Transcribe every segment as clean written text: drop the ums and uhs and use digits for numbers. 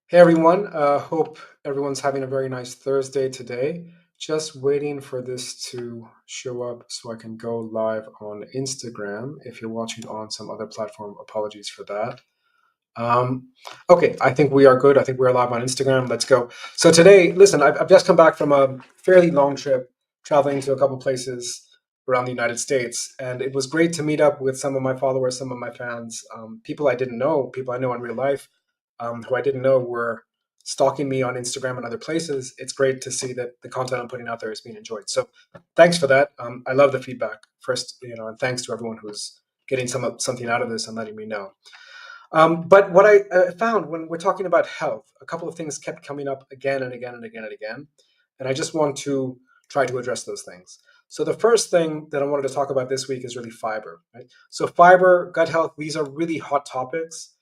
Hey everyone, hope everyone's having a very nice Thursday today. Just waiting for this to show up so I can go live on Instagram. If you're watching on some other platform, apologies for that. Um, okay, I think we are good. I think we're live on Instagram. Let's go. So today, listen, I've just come back from a fairly long trip, traveling to a couple places around the United States, and it was great to meet up with some of my followers, some of my fans, people I didn't know, people I know in real life, who I didn't know were stalking me on Instagram and other places. It's great to see that the content I'm putting out there is being enjoyed. So, thanks for that. I love the feedback. First, and thanks to everyone who's getting something out of this and letting me know. But what I found when we're talking about health, a couple of things kept coming up again and again and again and again. And I just want to try to address those things. So the first thing that I wanted to talk about this week is really fiber, right? So fiber, gut health, these are really hot topics.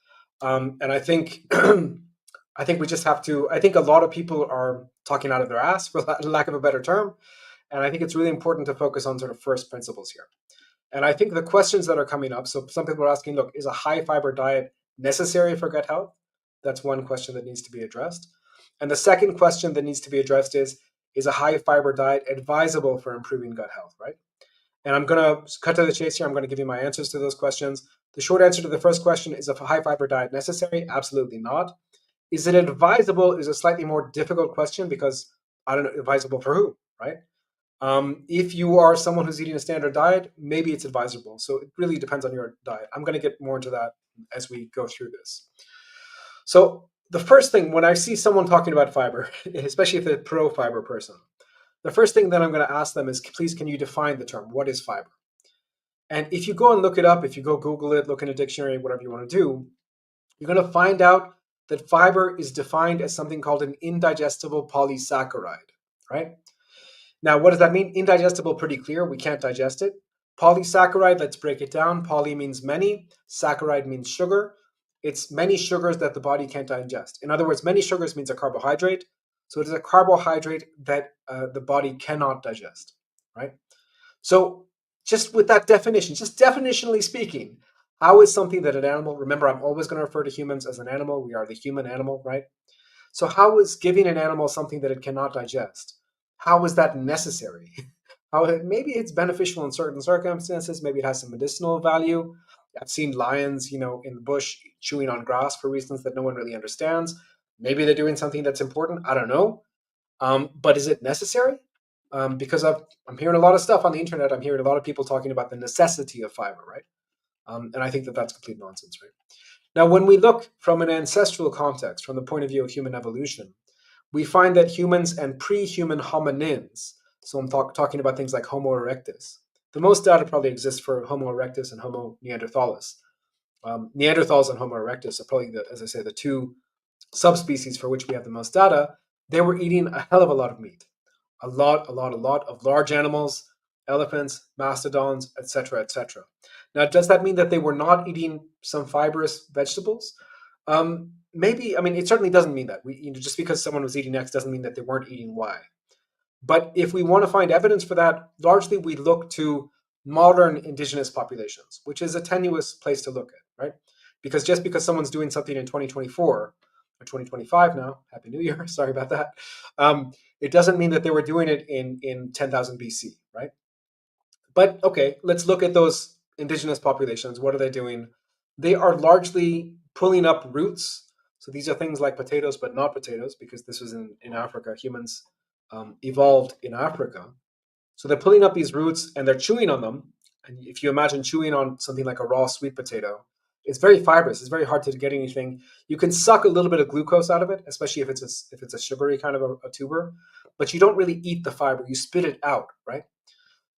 And I think I think we just have to. I think a lot of people are talking out of their ass, for lack of a better term, and I think it's really important to focus on sort of first principles here. And I think the questions that are coming up, so some people are asking, look, is a high fiber diet necessary for gut health? That's one question that needs to be addressed. And the second question that needs to be addressed is a high fiber diet advisable for improving gut health, right? And I'm going to cut to the chase here. I'm going to give you my answers to those questions. The short answer to the first question is a high fiber diet necessary? Absolutely not. Is it advisable? Is a slightly more difficult question because I don't know, advisable for who, right? If you are someone who's eating a standard diet, maybe it's advisable. So it really depends on your diet. I'm going to get more into that as we go through this. So the first thing when I see someone talking about fiber, especially if they're a pro fiber person, the first thing that I'm going to ask them is, please, can you define the term? What is fiber? And if you go and look it up, if you go Google it, look in a dictionary, whatever you want to do, you're going to find out that fiber is defined as something called an indigestible polysaccharide, right? Now, what does that mean? Indigestible, pretty clear. We can't digest it. Polysaccharide, let's break it down. Poly means many, saccharide means sugar. It's many sugars that the body can't digest. In other words, many sugars means a carbohydrate. So it is a carbohydrate that the body cannot digest, right? So, just with that definition, just definitionally speaking, how is something that an animal, remember, I'm always going to refer to humans as an animal. We are the human animal, right? So, how is giving an animal something that it cannot digest? How is that necessary? Maybe it's beneficial in certain circumstances. Maybe it has some medicinal value. I've seen lions, in the bush chewing on grass for reasons that no one really understands. Maybe they're doing something that's important. I don't know. But is it necessary? Because I'm hearing a lot of stuff on the internet. I'm hearing a lot of people talking about the necessity of fiber, right? And I think that that's complete nonsense, right? Now, when we look from an ancestral context, from the point of view of human evolution, we find that humans and pre-human hominins, so I'm talking about things like Homo erectus, the most data probably exists for Homo erectus and Homo neanderthalis. Neanderthals and Homo erectus are probably, as I say, the two subspecies for which we have the most data. They were eating a hell of a lot of meat, a lot of large animals, elephants, mastodons, etc., etc. Now, does that mean that they were not eating some fibrous vegetables? Maybe. I mean, it certainly doesn't mean that. Just because someone was eating X doesn't mean that they weren't eating Y. But if we want to find evidence for that, largely we look to modern indigenous populations, which is a tenuous place to look at, right? Because just because someone's doing something in 2024 or 2025 now, Happy New Year, sorry about that, it doesn't mean that they were doing it in 10,000 BC, right? But okay, let's look at those indigenous populations. What are they doing? They are largely pulling up roots. So these are things like potatoes, but not potatoes, because this was in Africa. Humans evolved in Africa. So they're pulling up these roots and they're chewing on them. And if you imagine chewing on something like a raw sweet potato, it's very fibrous. It's very hard to get anything. You can suck a little bit of glucose out of it, especially if it's a sugary kind of a tuber, but you don't really eat the fiber. You spit it out, right?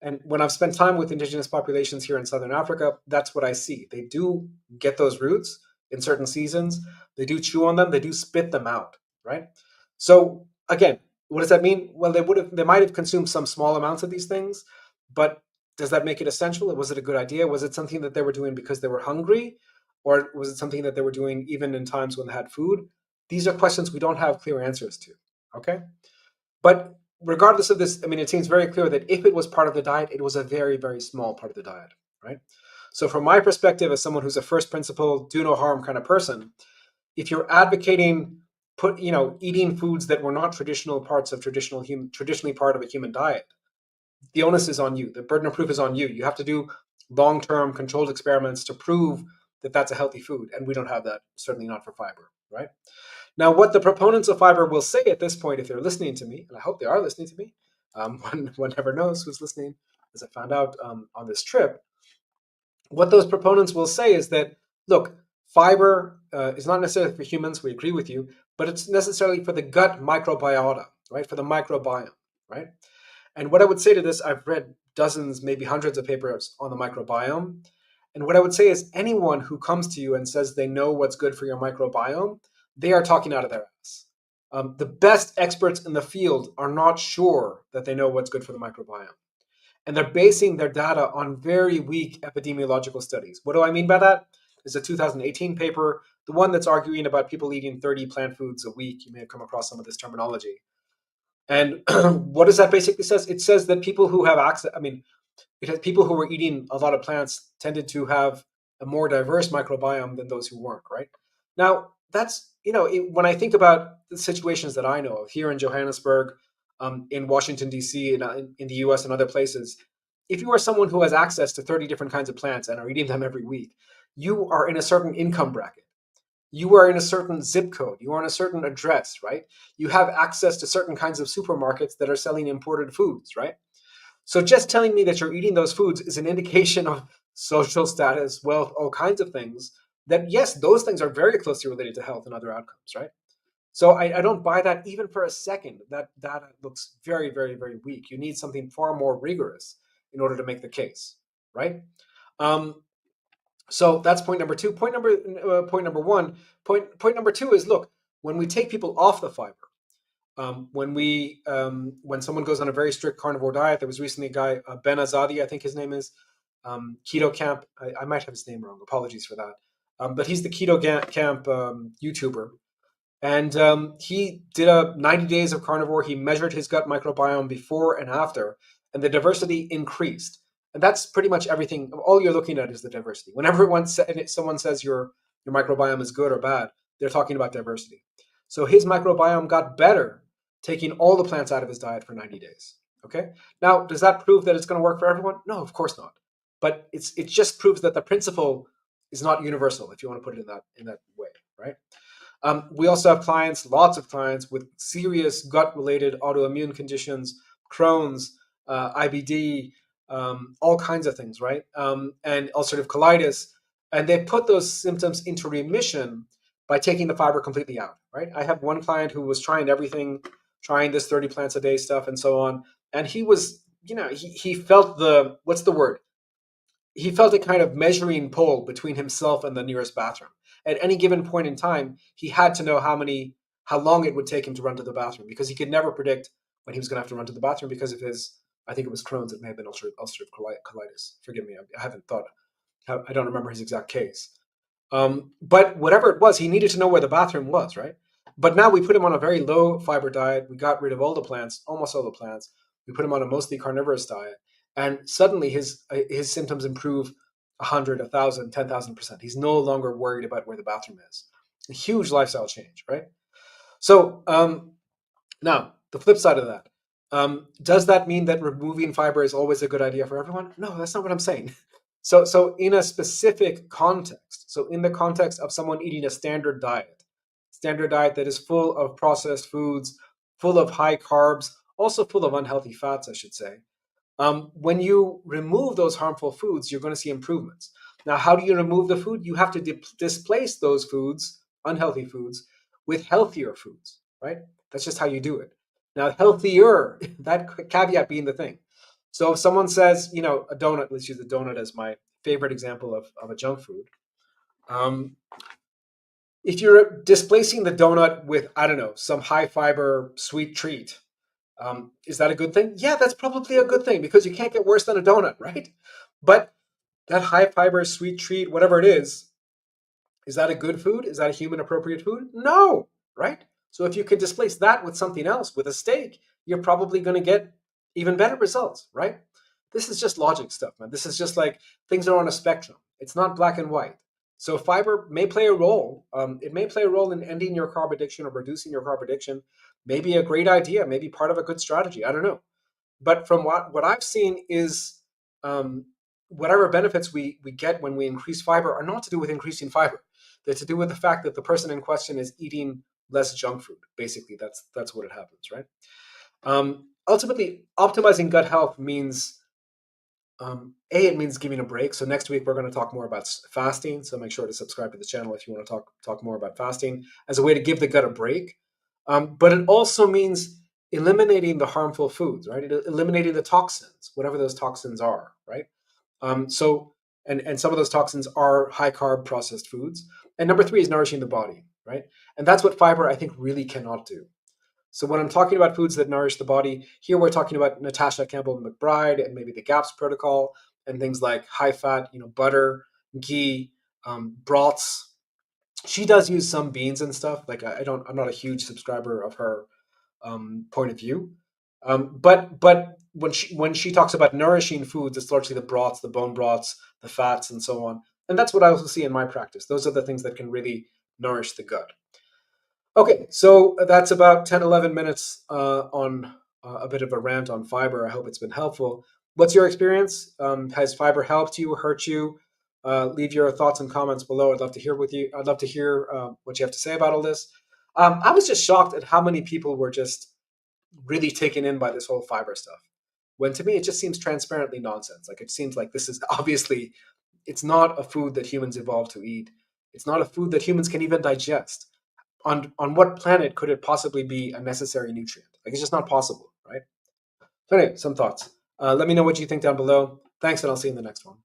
And when I've spent time with indigenous populations here in Southern Africa, that's what I see. They do get those roots in certain seasons. They do chew on them. They do spit them out, right? So again, what does that mean? Well, they might have consumed some small amounts of these things, but does that make it essential? Was it a good idea? Was it something that they were doing because they were hungry, or was it something that they were doing even in times when they had food? These are questions we don't have clear answers to. Okay, but regardless of this, I mean, it seems very clear that if it was part of the diet, it was a very, very small part of the diet, right? So, from my perspective, as someone who's a first principle, do no harm kind of person, if you're advocating eating foods that were not traditionally part of a human diet, the onus is on you. The burden of proof is on you. You have to do long-term controlled experiments to prove that that's a healthy food, and we don't have that. Certainly not for fiber, right? Now, what the proponents of fiber will say at this point, if they're listening to me, and I hope they are listening to me, one never knows who's listening, as I found out on this trip, what those proponents will say is that, look, fiber is not necessarily for humans, we agree with you, but it's necessarily for the gut microbiota, right? For the microbiome, right? And what I would say to this, I've read dozens, maybe hundreds of papers on the microbiome. And what I would say is anyone who comes to you and says they know what's good for your microbiome, they are talking out of their ass. The best experts in the field are not sure that they know what's good for the microbiome. And they're basing their data on very weak epidemiological studies. What do I mean by that? There's a 2018 paper, the one that's arguing about people eating 30 plant foods a week. You may have come across some of this terminology. And what does that basically says? It says that people who have access, people who were eating a lot of plants tended to have a more diverse microbiome than those who weren't, right? Now, that's, when I think about the situations that I know of here in Johannesburg, in Washington, D.C., in the US and other places, if you are someone who has access to 30 different kinds of plants and are eating them every week, you are in a certain income bracket. You are in a certain zip code. You are in a certain address, right? You have access to certain kinds of supermarkets that are selling imported foods, right? So just telling me that you're eating those foods is an indication of social status, wealth, all kinds of things that, yes, those things are very closely related to health and other outcomes, right? So I don't buy that even for a second. That data looks very, very, very weak. You need something far more rigorous in order to make the case, right? So that's point number two. Point number one. Point number two is, look, when we take people off the fiber, when someone goes on a very strict carnivore diet, there was recently a guy, Ben Azadi, I think his name is, Keto Camp. I might have his name wrong. Apologies for that. But he's the Keto Camp YouTuber. And he did a 90 days of carnivore. He measured his gut microbiome before and after, and the diversity increased. And that's pretty much everything. All you're looking at is the diversity. Whenever someone says your microbiome is good or bad, they're talking about diversity. So his microbiome got better taking all the plants out of his diet for 90 days. Okay. Now, does that prove that it's going to work for everyone? No, of course not. But it just proves that the principle is not universal, if you want to put it in that way, right? We also have lots of clients with serious gut-related autoimmune conditions, Crohn's, IBD, all kinds of things, right? And ulcerative colitis. And they put those symptoms into remission by taking the fiber completely out, right? I have one client who was trying everything, trying this 30 plants a day stuff and so on. And he was, he felt what's the word? He felt a kind of measuring pole between himself and the nearest bathroom. At any given point in time, he had to know how long it would take him to run to the bathroom, because he could never predict when he was going to have to run to the bathroom because of his, I think it was Crohn's, it may have been ulcerative colitis. Forgive me, I haven't thought, I don't remember his exact case. But whatever it was, he needed to know where the bathroom was, right? But now we put him on a very low fiber diet. We got rid of all the plants, almost all the plants. We put him on a mostly carnivorous diet. And suddenly his symptoms improve 100, 1,000, 10,000%. He's no longer worried about where the bathroom is. A huge lifestyle change, right? So now the flip side of that, does that mean that removing fiber is always a good idea for everyone? No, that's not what I'm saying. So in a specific context, so in the context of someone eating a standard diet that is full of processed foods, full of high carbs, also full of unhealthy fats, I should say. When you remove those harmful foods, you're going to see improvements. Now, how do you remove the food? You have to displace those foods, unhealthy foods, with healthier foods, right? That's just how you do it. Now, healthier, that caveat being the thing. So if someone says, a donut, let's use a donut as my favorite example of a junk food. If you're displacing the donut with, I don't know, some high fiber sweet treat, is that a good thing? Yeah, that's probably a good thing, because you can't get worse than a donut, right? But that high fiber sweet treat, whatever it is that a good food? Is that a human appropriate food? No, right? So if you can displace that with something else, with a steak, you're probably going to get even better results, right? This is just logic stuff, man. This is just like things are on a spectrum. It's not black and white. So fiber may play a role. It may play a role in ending your carb addiction or reducing your carb addiction. Maybe a great idea, maybe part of a good strategy. I don't know. But from what I've seen is um, whatever benefits we get when we increase fiber are not to do with increasing fiber. They're to do with the fact that the person in question is eating less junk food. Basically, that's what it happens, right? Ultimately, optimizing gut health means it means giving a break. So next week we're going to talk more about fasting. So make sure to subscribe to the channel if you want to talk more about fasting as a way to give the gut a break. But it also means eliminating the harmful foods, right? Eliminating the toxins, whatever those toxins are, right? So and some of those toxins are high carb processed foods. And number three is nourishing the body, right? And that's what fiber I think really cannot do. So when I'm talking about foods that nourish the body, here we're talking about Natasha Campbell McBride and maybe the GAPS protocol and things like high fat, butter, ghee, broths. She does use some beans and stuff. Like I'm not a huge subscriber of her point of view. But when she talks about nourishing foods, it's largely the broths, the bone broths, the fats, and so on. And that's what I also see in my practice. Those are the things that can really nourish the gut. Okay, so that's about 10, 11 minutes on a bit of a rant on fiber. I hope it's been helpful. What's your experience? Has fiber helped you, hurt you? Leave your thoughts and comments below. I'd love to hear with you. I'd love to hear what you have to say about all this. I was just shocked at how many people were just really taken in by this whole fiber stuff. When to me, it just seems transparently nonsense. Like it seems like this is obviously, it's not a food that humans evolved to eat. It's not a food that humans can even digest. On what planet could it possibly be a necessary nutrient? Like it's just not possible, right? So anyway, some thoughts. Let me know what you think down below. Thanks, and I'll see you in the next one.